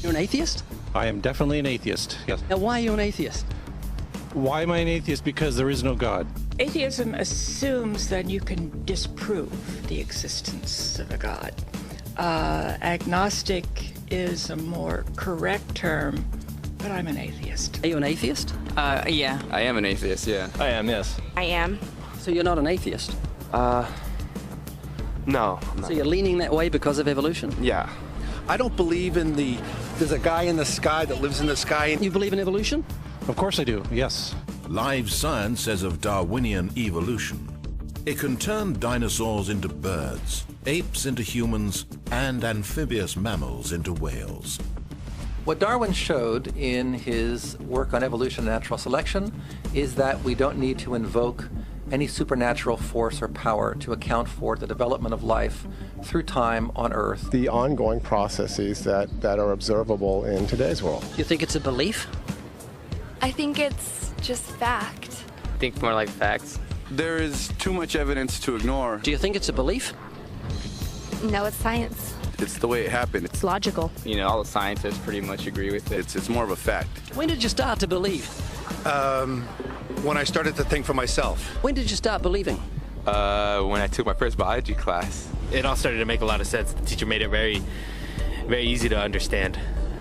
You're an atheist? I am definitely an atheist, yes. Now, why are you an atheist? Why am I an atheist? Because there is no God. Atheism assumes that you can disprove the existence of a God. Agnostic is a more correct term, but I'm an atheist. Are you an atheist? Yeah. I am an atheist, yeah. I am, yes. I am. So you're not an atheist? No, I'm not. So you're leaning that way because of evolution? Yeah. I don't believe in there's a guy in the sky that lives in the sky. You believe in evolution? Of course I do, yes. Live science says of Darwinian evolution, it can turn dinosaurs into birds, apes into humans, and amphibious mammals into whales. What Darwin showed in his work on evolution and natural selection is that we don't need to invoke any supernatural force or power to account for the development of life through time on Earth. The ongoing processes that are observable in today's world. You think it's a belief? I think it's just fact. I think more like facts. There is too much evidence to ignore. Do you think it's a belief? No, it's science. It's the way it happened. It's logical. You know, all the scientists pretty much agree with it. It's more of a fact. When did you start to believe? When I started to think for myself. When did you start believing? When I took my first biology class. It all started to make a lot of sense. The teacher made it very, very easy to understand.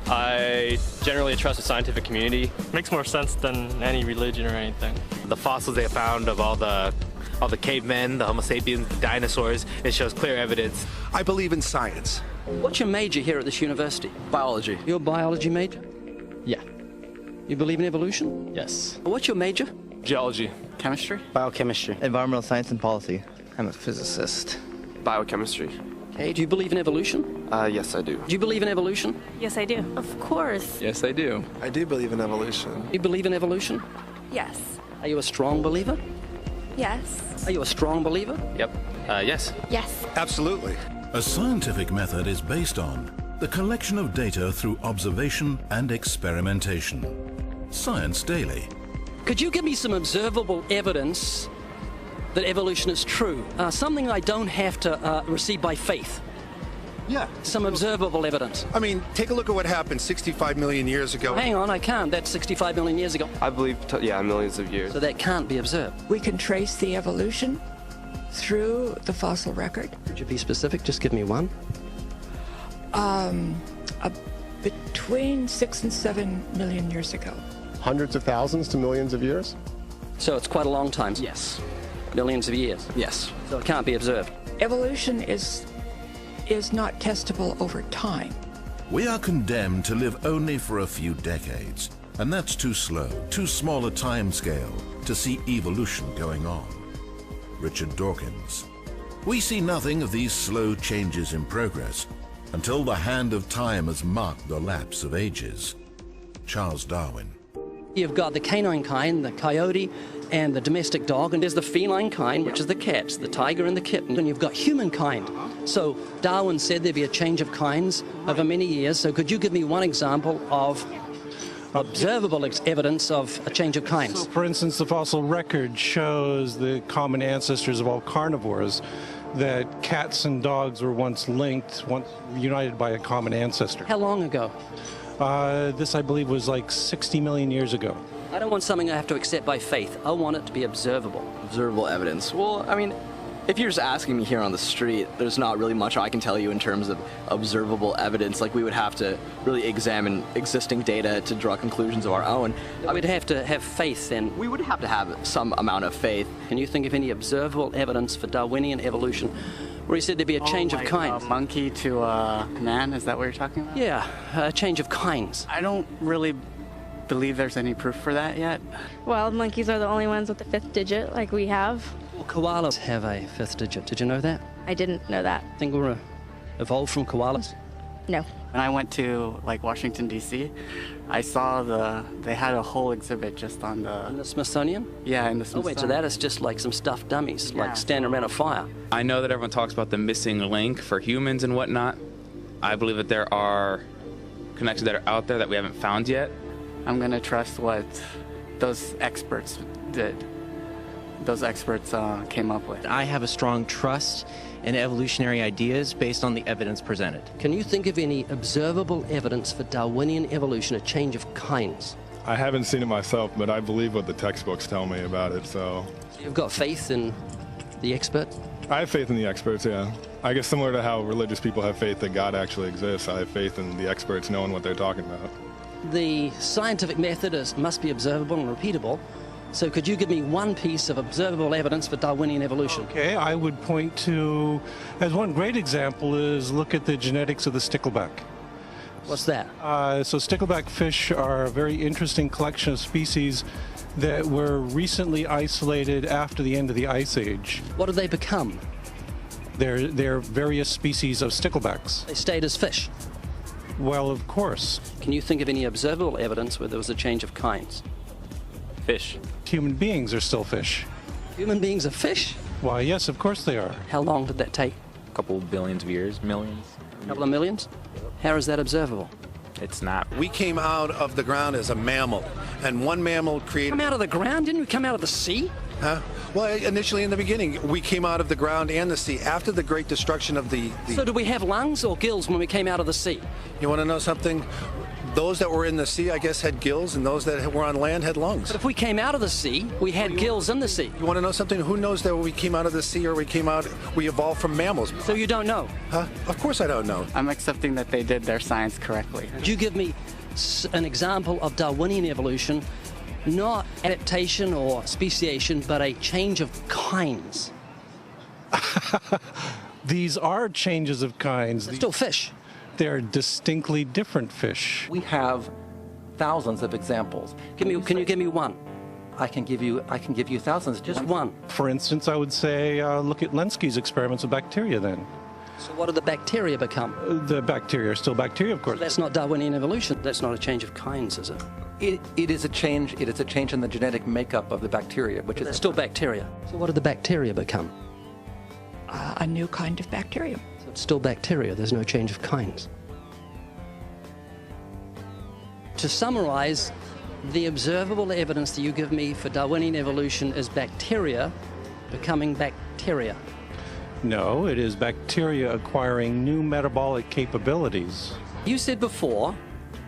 I generally trust the scientific community. Makes more sense than any religion or anything. The fossils they found of all the cavemen, the Homo sapiens, the dinosaurs, it shows clear evidence. I believe in science. What's your major here at this university? Biology. Your biology major? Yeah. You believe in evolution? Yes. What's your major? Geology. Chemistry? Biochemistry. Environmental science and policy. I'm a physicist. Biochemistry. Okay, do you believe in evolution? Yes, I do. Do you believe in evolution? Yes, I do. Of course. Yes, I do. I do believe in evolution. You believe in evolution? Yes. Are you a strong believer? Yes. Are you a strong believer? Yep. Yes. Yes. Absolutely. A scientific method is based on the collection of data through observation and experimentation. Science Daily. Could you give me some observable evidence that evolution is true? Something I don't have to receive by faith. Yeah. Some observable evidence. I mean, take a look at what happened 65 million years ago. Hang on, I can't. That's 65 million years ago. I believe, millions of years. So that can't be observed. We can trace the evolution through the fossil record. Could you be specific? Just give me one. Between 6 and 7 million years ago. Hundreds of thousands to millions of years? So it's quite a long time. Yes. Millions of years. Yes. So it can't be observed. Evolution is not testable over time. We are condemned to live only for a few decades, and that's too slow, too small a time scale to see evolution going on. Richard Dawkins. We see nothing of these slow changes in progress until the hand of time has marked the lapse of ages. Charles Darwin. You've got the canine kind, the coyote, and the domestic dog, and there's the feline kind, which is the cats, the tiger and the kitten, and you've got humankind. So Darwin said there'd be a change of kinds over many years, so could you give me one example of observable evidence of a change of kinds? So, for instance, the fossil record shows the common ancestors of all carnivores, that cats and dogs were once linked, once united by a common ancestor. How long ago? This, I believe, was like 60 million years ago. I don't want something I have to accept by faith. I want it to be observable. Observable evidence. Well, I mean, if you're just asking me here on the street, there's not really much I can tell you in terms of observable evidence. Like, we would have to really examine existing data to draw conclusions of our own. We'd have to have faith then. We would have to have some amount of faith. Can you think of any observable evidence for Darwinian evolution where he said there'd be a change of kinds? A monkey to a man, is that what you're talking about? Yeah, a change of kinds. I don't really believe there's any proof for that yet. Well, monkeys are the only ones with the 5th digit, like we have. Well, koalas have a 5th digit. Did you know that? I didn't know that. Think we're evolved from koalas? No. When I went to, like, Washington, D.C., I saw they had a whole exhibit just on the... In the Smithsonian? Yeah, in the Oh, Smithsonian. wait, so that is just like some stuffed dummies, like standing around a fire. I know that everyone talks about the missing link for humans and whatnot. I believe that there are connections that are out there that we haven't found yet. I'm going to trust what those experts did. Those experts came up with. I have a strong trust and evolutionary ideas based on the evidence presented. Can you think of any observable evidence for Darwinian evolution, a change of kinds? I haven't seen it myself, but I believe what the textbooks tell me about it, so... You've got faith in the expert? I have faith in the experts, yeah. I guess similar to how religious people have faith that God actually exists, I have faith in the experts knowing what they're talking about. The scientific method must be observable and repeatable. So could you give me one piece of observable evidence for Darwinian evolution? Okay, I would point to, as one great example is look at the genetics of the stickleback. What's that? So stickleback fish are a very interesting collection of species that were recently isolated after the end of the Ice Age. What did they become? They're various species of sticklebacks. They stayed as fish? Well, of course. Can you think of any observable evidence where there was a change of kinds? Fish. Human beings are still fish. Human beings are fish? Why, yes, of course they are. How long did that take? A couple billions of years, millions. A couple of millions? How is that observable? It's not. We came out of the ground as a mammal, and one mammal created... Come out of the ground? Didn't we come out of the sea? Huh? Well, initially in the beginning, we came out of the ground and the sea after the great destruction of the... So did we have lungs or gills when we came out of the sea? You want to know something? Those that were in the sea, I guess, had gills, and those that were on land had lungs. But if we came out of the sea, we had gills in the sea. You want to know something? Who knows that we came out of the sea or we evolved from mammals? So you don't know? Huh? Of course I don't know. I'm accepting that they did their science correctly. Could you give me an example of Darwinian evolution, not adaptation or speciation, but a change of kinds? These are changes of kinds. They're still fish. They're distinctly different fish. We have thousands of examples. Can you give me one? I can give you thousands. Just one. For instance, I would say look at Lenski's experiments with bacteria then. So what did the bacteria become? The bacteria are still bacteria, of course. So that's not Darwinian evolution. That's not a change of kinds, is it? It is a change. It is a change in the genetic makeup of the bacteria, which is still bacteria. So what did the bacteria become? A new kind of bacterium. So it's still bacteria. There's no change of kinds. To summarize, the observable evidence that you give me for Darwinian evolution is bacteria becoming bacteria. No, it is bacteria acquiring new metabolic capabilities. You said before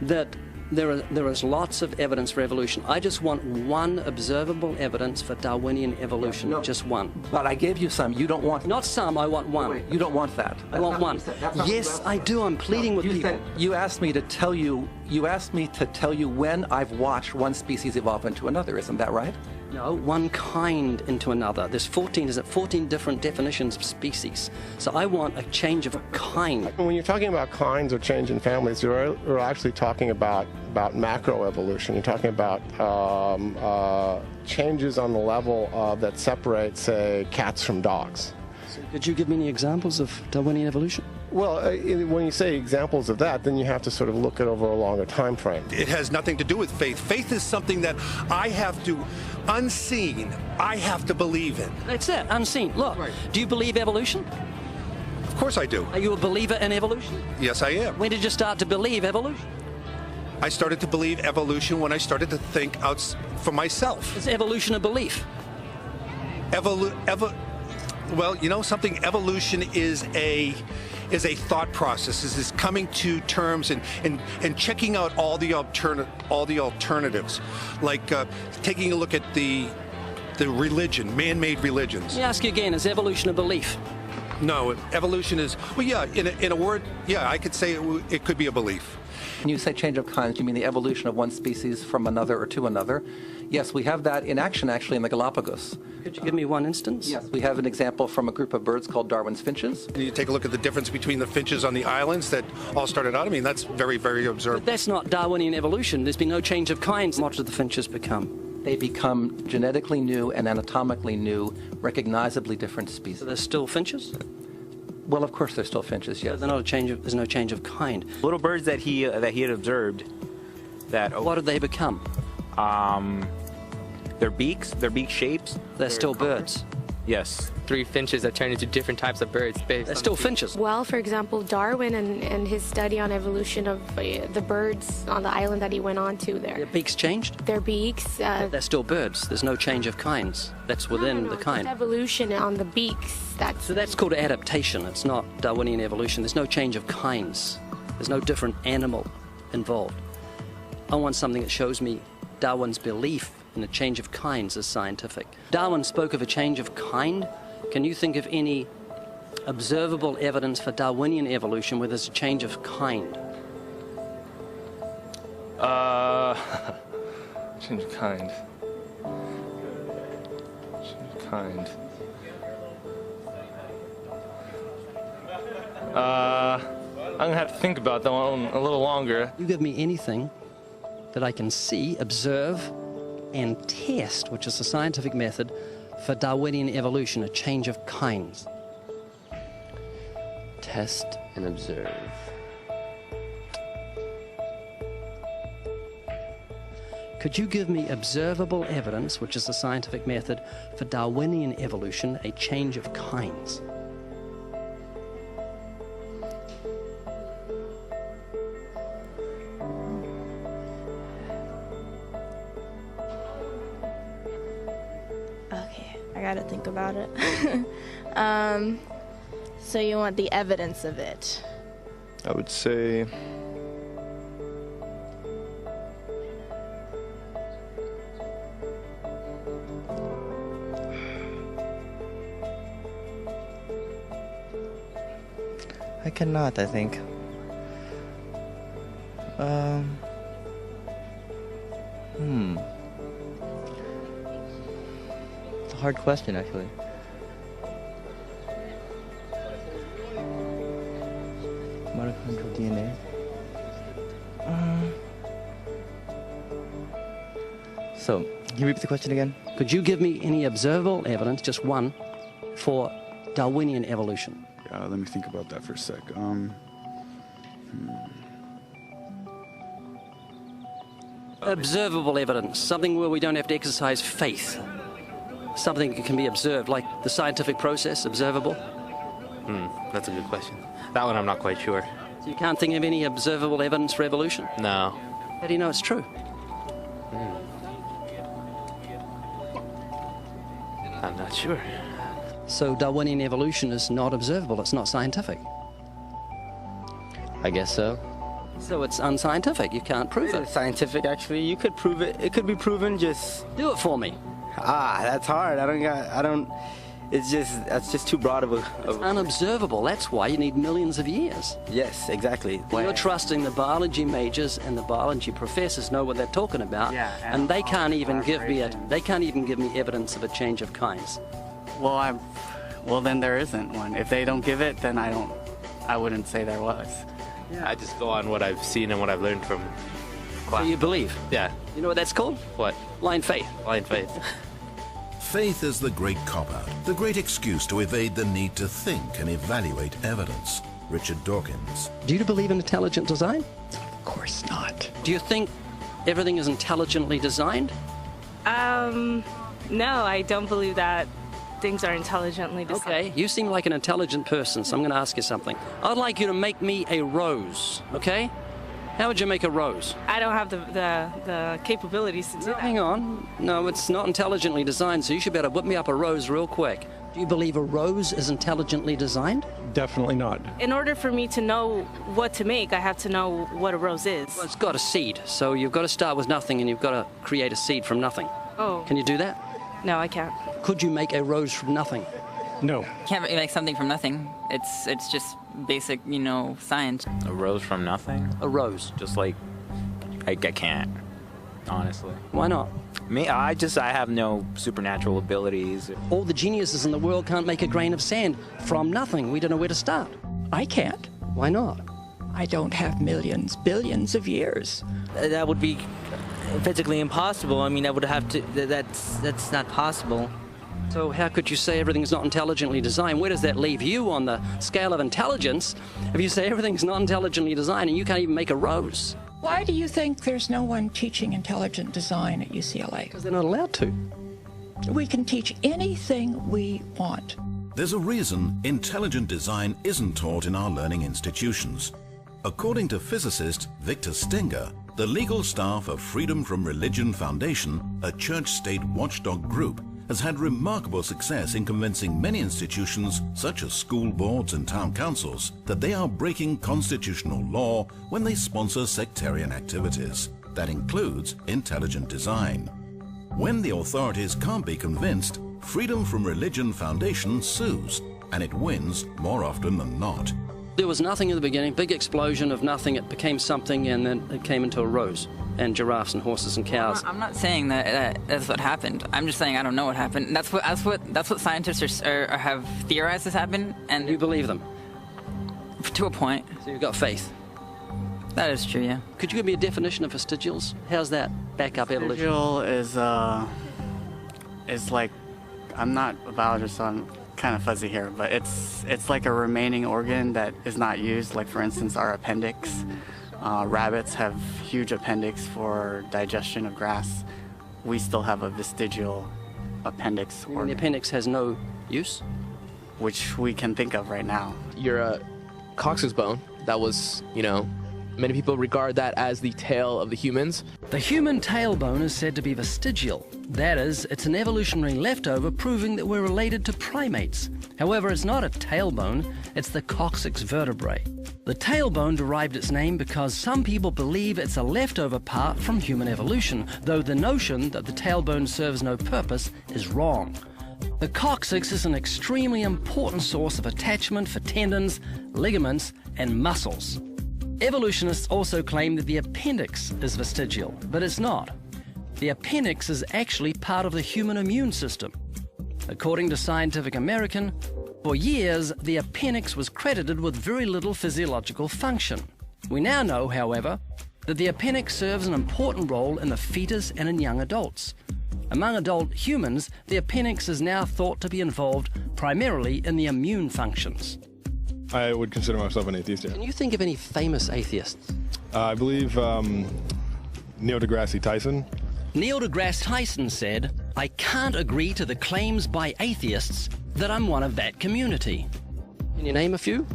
that there is lots of evidence for evolution. I just want one observable evidence for Darwinian evolution, just one. But I gave you some. You don't want... Not some, I want one. Wait, you don't want that. I want one. Yes, I do. I'm pleading with people. You asked me to tell you when I've watched one species evolve into another. Isn't that right? No, one kind into another. There's 14 different definitions of species. So I want a change of kind. When you're talking about kinds or change in families, you're actually talking about macroevolution. You're talking about changes on the level that separate, say, cats from dogs. So could you give me any examples of Darwinian evolution? Well, when you say examples of that, then you have to sort of look at over a longer time frame. It has nothing to do with faith. Faith is something that I have to, unseen, I have to believe in. That's it, unseen. Look, right. Do you believe evolution? Of course I do. Are you a believer in evolution? Yes, I am. When did you start to believe evolution? I started to believe evolution when I started to think out for myself. Is evolution a belief? Well, you know something? Evolution is a thought process. Is coming to terms and checking out all the alternatives, like taking a look at the religion, man-made religions. Let me ask you again: is evolution a belief? No, evolution is, well, yeah. In a word, yeah, I could say it could be a belief. When you say change of kinds, you mean the evolution of one species from another or to another? Yes, we have that in action, actually, in the Galapagos. Could you give me one instance? Yes, we have an example from a group of birds called Darwin's finches. And you take a look at the difference between the finches on the islands that all started out. I mean, that's very, very observable. But that's not Darwinian evolution. There's been no change of kinds. What do the finches become? They become genetically new and anatomically new, recognizably different species. So they're still finches? Well, of course, they're still finches. Yes. So they're not there's no change of kind. Little birds that he had observed. What did they become? Their beaks, their beak shapes. They're still birds. Yes. 3 finches that turn into different types of birds. They're still finches. Well, for example, Darwin and his study on evolution of the birds on the island that he went on to there. Their beaks changed? Their beaks. They're still birds. There's no change of kinds. That's within the kind. Just evolution on the beaks. So that's called adaptation. It's not Darwinian evolution. There's no change of kinds. There's no different animal involved. I want something that shows me Darwin's belief in a change of kinds is scientific. Darwin spoke of a change of kind. Can you think of any observable evidence for Darwinian evolution where there's a change of kind? Change of kind. Change of kind. I'm gonna have to think about that one a little longer. You give me anything that I can see, observe, and test, which is the scientific method for Darwinian evolution, a change of kinds. Test and observe. Could you give me observable evidence, which is the scientific method for Darwinian evolution, a change of kinds? I gotta think about it. So you want the evidence of it? I would say I cannot, I think. It's a hard question, actually. Mitochondrial DNA. So, can you repeat the question again? Could you give me any observable evidence, just one, for Darwinian evolution? Let me think about that for a sec. Observable evidence, something where we don't have to exercise faith. Something that can be observed, like the scientific process, observable? That's a good question. That one I'm not quite sure. So you can't think of any observable evidence for evolution? No. How do you know it's true? I'm not sure. So Darwinian evolution is not observable, it's not scientific. I guess so. So it's unscientific, you can't prove it. It's scientific, actually. You could prove it. It could be proven, just... Do it for me. That's hard. That's just too broad of a... It's unobservable, that's why you need millions of years. Yes, exactly. You're trusting the biology majors and the biology professors know what they're talking about, and they can't even give me evidence of a change of kinds. Well, then there isn't one. If they don't give it, then I wouldn't say there was. Yeah. I just go on what I've seen and what I've learned from class. So you believe? Yeah. You know what that's called? What? Blind faith. Blind faith. Faith is the great cop-out, the great excuse to evade the need to think and evaluate evidence. Richard Dawkins. Do you believe in intelligent design? Of course not. Do you think everything is intelligently designed? No, I don't believe that things are intelligently designed. Okay, you seem like an intelligent person, so I'm going to ask you something. I'd like you to make me a rose, okay? How would you make a rose? I don't have the capabilities to do that. Hang on. No, it's not intelligently designed, so you should be able to whip me up a rose real quick. Do you believe a rose is intelligently designed? Definitely not. In order for me to know what to make, I have to know what a rose is. Well, it's got a seed, so you've got to start with nothing and you've got to create a seed from nothing. Oh. Can you do that? No, I can't. Could you make a rose from nothing? No. Can't make something from nothing. It's just basic, science. A rose from nothing? A rose. Just like, I can't, honestly. Why not? Me, I have no supernatural abilities. All the geniuses in the world can't make a grain of sand from nothing. We don't know where to start. I can't. Why not? I don't have millions, billions of years. That would be physically impossible. I mean, that would have to. That's not possible. So how could you say everything's not intelligently designed? Where does that leave you on the scale of intelligence if you say everything's not intelligently designed and you can't even make a rose? Why do you think there's no one teaching intelligent design at UCLA? Because they're not allowed to. We can teach anything we want. There's a reason intelligent design isn't taught in our learning institutions. According to physicist Victor Stenger, the legal staff of Freedom from Religion Foundation, a church-state watchdog group, has had remarkable success in convincing many institutions, such as school boards and town councils, that they are breaking constitutional law when they sponsor sectarian activities. That includes intelligent design. When the authorities can't be convinced, Freedom from Religion Foundation sues, and it wins more often than not. There was nothing in the beginning, big explosion of nothing. It became something, and then it came into a rose, and giraffes and horses and cows. I'm not saying that that's what happened. I'm just saying I don't know what happened. That's what scientists have theorized has happened, and you believe them to a point. So you've got faith. That is true, yeah. Could you give me a definition of vestigials? How's that back up evolution? Vestigial is like, I'm not a biologist, so I'm kind of fuzzy here, but it's like a remaining organ that is not used. Like, for instance, our appendix. Rabbits have huge appendix for digestion of grass. We still have a vestigial appendix organ. The appendix has no use? Which we can think of right now. Your coccyx bone, that was, many people regard that as the tail of the humans. The human tailbone is said to be vestigial. That is, it's an evolutionary leftover proving that we're related to primates. However, it's not a tailbone, it's the coccyx vertebrae. The tailbone derived its name because some people believe it's a leftover part from human evolution, though the notion that the tailbone serves no purpose is wrong. The coccyx is an extremely important source of attachment for tendons, ligaments, and muscles. Evolutionists also claim that the appendix is vestigial, but it's not. The appendix is actually part of the human immune system. According to Scientific American, for years, the appendix was credited with very little physiological function. We now know, however, that the appendix serves an important role in the fetus and in young adults. Among adult humans, the appendix is now thought to be involved primarily in the immune functions. I would consider myself an atheist, yeah. Can you think of any famous atheists? I believe Neil deGrasse Tyson. Neil deGrasse Tyson said, "I can't agree to the claims by atheists that I'm one of that community." Can you name a few?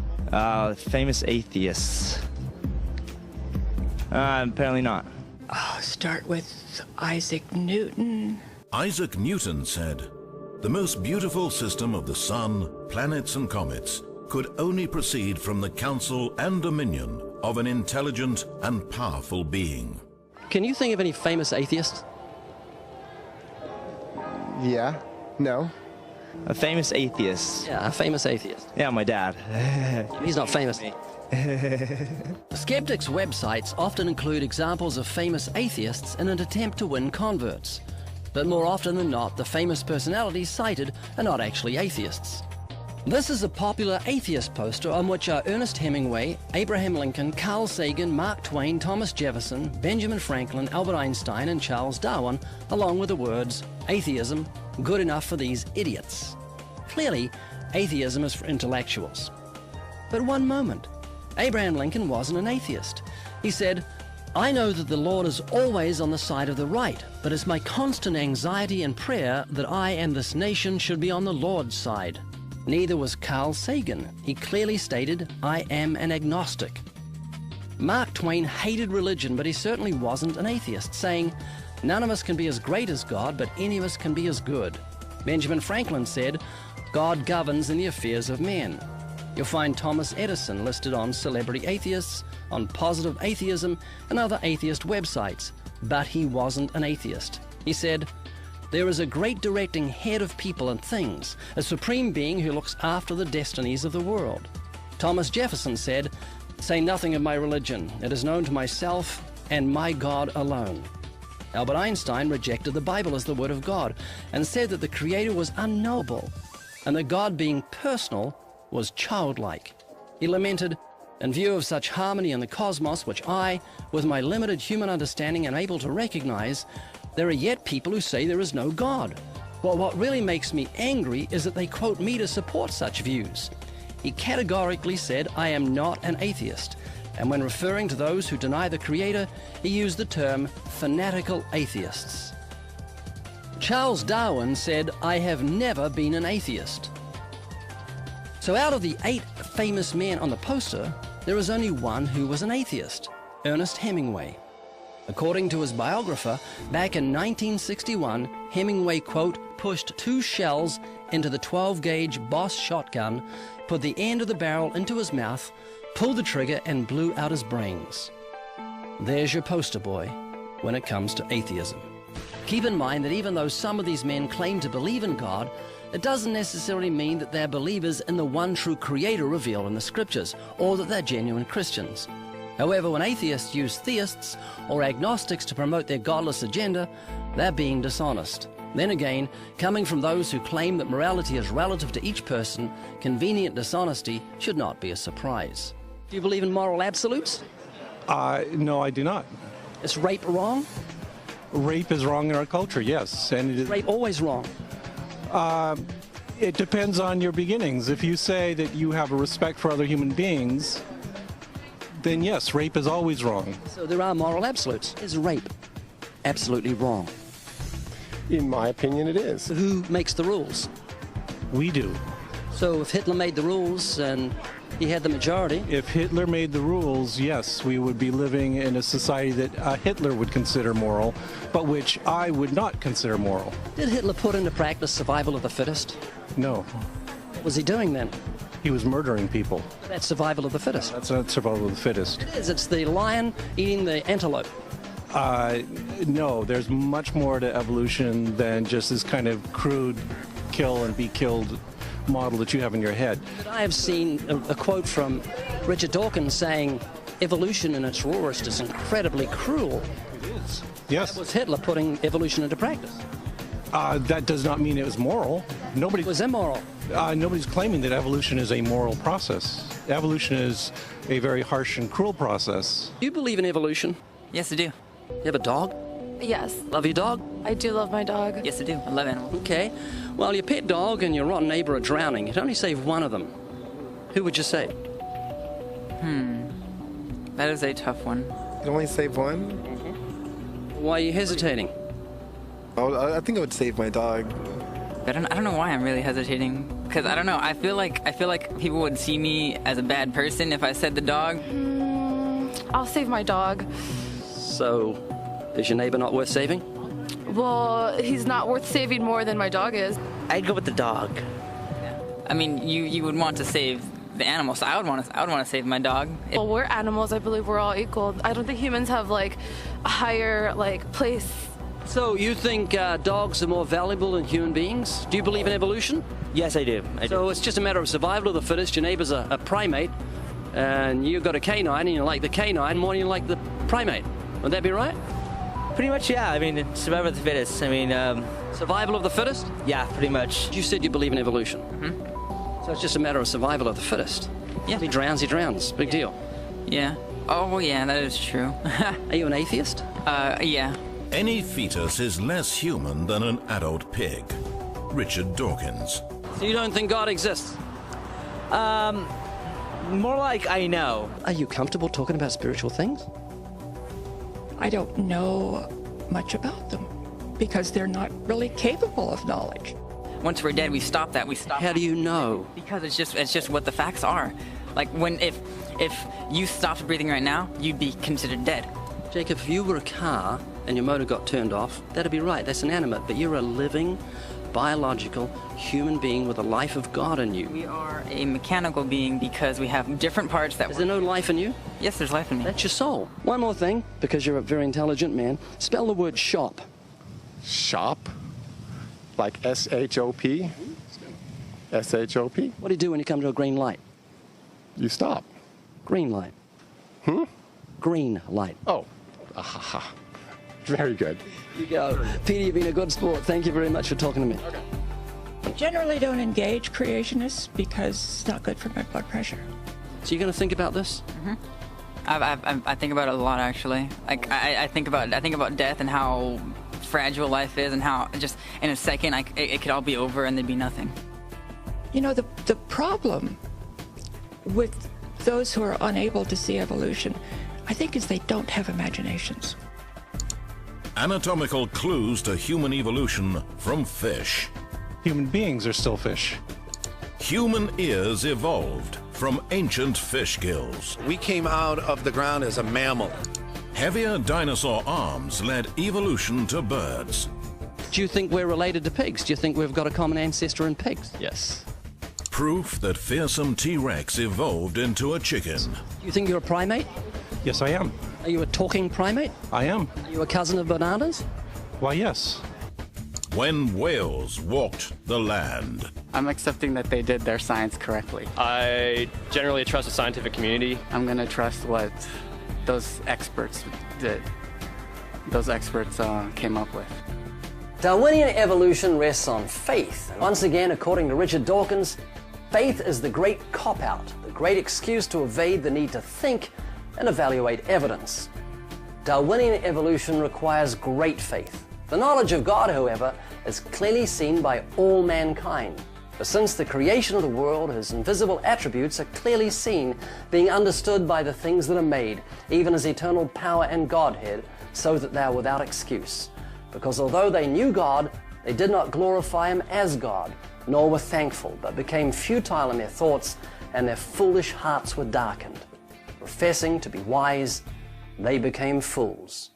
Famous atheists. Apparently not. Start with Isaac Newton. Isaac Newton said, "The most beautiful system of the sun, planets and comets could only proceed from the counsel and dominion of an intelligent and powerful being." Can you think of any famous atheists? Yeah. No. A famous atheist. Yeah, a famous atheist. Yeah, my dad. He's not famous. Skeptics' websites often include examples of famous atheists in an attempt to win converts. But more often than not, the famous personalities cited are not actually atheists. This is a popular atheist poster on which are Ernest Hemingway, Abraham Lincoln, Carl Sagan, Mark Twain, Thomas Jefferson, Benjamin Franklin, Albert Einstein, and Charles Darwin, along with the words, "Atheism, good enough for these idiots." Clearly, atheism is for intellectuals. But one moment, Abraham Lincoln wasn't an atheist. He said, "I know that the Lord is always on the side of the right, but it's my constant anxiety and prayer that I and this nation should be on the Lord's side." Neither was Carl Sagan. He clearly stated, "I am an agnostic." Mark Twain hated religion, but he certainly wasn't an atheist, saying, "None of us can be as great as God, but any of us can be as good." Benjamin Franklin said, "God governs in the affairs of men." You'll find Thomas Edison listed on Celebrity Atheists, on Positive Atheism, and other atheist websites, but he wasn't an atheist. He said, "There is a great directing head of people and things, a supreme being who looks after the destinies of the world." Thomas Jefferson said, "Say nothing of my religion. It is known to myself and my God alone." Albert Einstein rejected the Bible as the Word of God and said that the Creator was unknowable and that God, being personal, was childlike. He lamented, "In view of such harmony in the cosmos, which I, with my limited human understanding, am able to recognize, there are yet people who say there is no God. Well, what really makes me angry is that they quote me to support such views." He categorically said, "I am not an atheist." And when referring to those who deny the Creator, he used the term fanatical atheists. Charles Darwin said, "I have never been an atheist." So out of the 8 famous men on the poster, there is only one who was an atheist, Ernest Hemingway. According to his biographer, back in 1961, Hemingway, quote, pushed 2 shells into the 12-gauge Boss shotgun, put the end of the barrel into his mouth, pulled the trigger, and blew out his brains. There's your poster boy when it comes to atheism. Keep in mind that even though some of these men claim to believe in God, it doesn't necessarily mean that they're believers in the one true creator revealed in the scriptures, or that they're genuine Christians. However, when atheists use theists or agnostics to promote their godless agenda, they're being dishonest. Then again, coming from those who claim that morality is relative to each person, convenient dishonesty should not be a surprise. Do you believe in moral absolutes? No, I do not. Is rape wrong? Rape is wrong in our culture, yes. And it is rape always wrong? It depends on your beginnings. If you say that you have a respect for other human beings, then yes, rape is always wrong. So there are moral absolutes. Is rape absolutely wrong? In my opinion, it is. Who makes the rules? We do. So if Hitler made the rules and he had the majority... If Hitler made the rules, yes, we would be living in a society that Hitler would consider moral, but which I would not consider moral. Did Hitler put into practice survival of the fittest? No. What was he doing then? He was murdering people. That's survival of the fittest. That's not survival of the fittest. It is. It's the lion eating the antelope. No, there's much more to evolution than just this kind of crude kill and be killed model that you have in your head. But I have seen a quote from Richard Dawkins saying evolution in its rawest is incredibly cruel. It is. Yes. That was Hitler putting evolution into practice. That does not mean it was moral. Nobody It was immoral. Nobody's claiming that evolution is a moral process. Evolution is a very harsh and cruel process. Do you believe in evolution? Yes, I do. You have a dog? Yes. Love your dog? I do love my dog. Yes, I do. I love animals. Okay. Well, your pet dog and your rotten neighbor are drowning. You'd only save one of them. Who would you save? That is a tough one. You only save one? Why are you hesitating? I think I would save my dog. I don't know why I'm really hesitating. Because I don't know. I feel like people would see me as a bad person if I said the dog. I'll save my dog. So, is your neighbor not worth saving? Well, he's not worth saving more than my dog is. I'd go with the dog. I mean, you would want to save the animal, so I would want to save my dog. Well, we're animals. I believe we're all equal. I don't think humans have like a higher place. So you think dogs are more valuable than human beings? Do you believe in evolution? Yes, I do. So it's just a matter of survival of the fittest. Your neighbor's a primate, and you've got a canine, and you like the canine more than you like the primate. Would that be right? Pretty much, yeah. I mean, survival of the fittest. I mean, survival of the fittest? Yeah, pretty much. You said you believe in evolution. So it's just a matter of survival of the fittest. Yeah. If he drowns, he drowns. Big deal. Yeah. Oh, yeah, that is true. Are you an atheist? Yeah. Any fetus is less human than an adult pig. Richard Dawkins. So you don't think God exists? More like I know. Are you comfortable talking about spiritual things? I don't know much about them because they're not really capable of knowledge. Once we're dead, we stop that. We stop. How do you know? Because it's just what the facts are. Like if you stopped breathing right now, you'd be considered dead. Jacob, if you were a car and your motor got turned off, that'd be right. That's inanimate. But you're a living, biological human being with a life of God in you. We are a mechanical being because we have different parts that. Is there no life in you? Yes, there's life in me. That's your soul. One more thing, because you're a very intelligent man. Spell the word shop. Shop? Like S-H-O-P? S-H-O-P? What do you do when you come to a green light? You stop. Green light. Green light. Oh. Aha. Very good. You go. Peter, you've been a good sport. Thank you very much for talking to me. Okay. I generally don't engage creationists because it's not good for my blood pressure. So you're going to think about this? I think about it a lot, actually. Like I think about death and how fragile life is, and how just in a second it could all be over and there'd be nothing. You know, the problem with those who are unable to see evolution, I think, is they don't have imaginations. anatomical clues to human evolution from fish. Human beings are still fish. Human ears evolved from ancient fish gills. We came out of the ground as a mammal. Heavier dinosaur arms led evolution to birds. Do you think we're related to pigs? Do you think we've got a common ancestor in pigs? Yes. Proof that fearsome T-Rex evolved into a chicken. Do you think you're a primate? Yes, I am. Are you a talking primate? I am. Are you a cousin of bananas? Why, yes. When whales walked the land. I'm accepting that they did their science correctly. I generally trust the scientific community. I'm going to trust what those experts did. Those experts came up with. Darwinian evolution rests on faith. And once again, according to Richard Dawkins, faith is the great cop-out, the great excuse to evade the need to think and evaluate evidence. Darwinian evolution requires great faith. The knowledge of God, however, is clearly seen by all mankind. For since the creation of the world, his invisible attributes are clearly seen, being understood by the things that are made, even his eternal power and Godhead, so that they are without excuse. Because although they knew God, they did not glorify him as God, nor were thankful, but became futile in their thoughts, and their foolish hearts were darkened. Professing to be wise, they became fools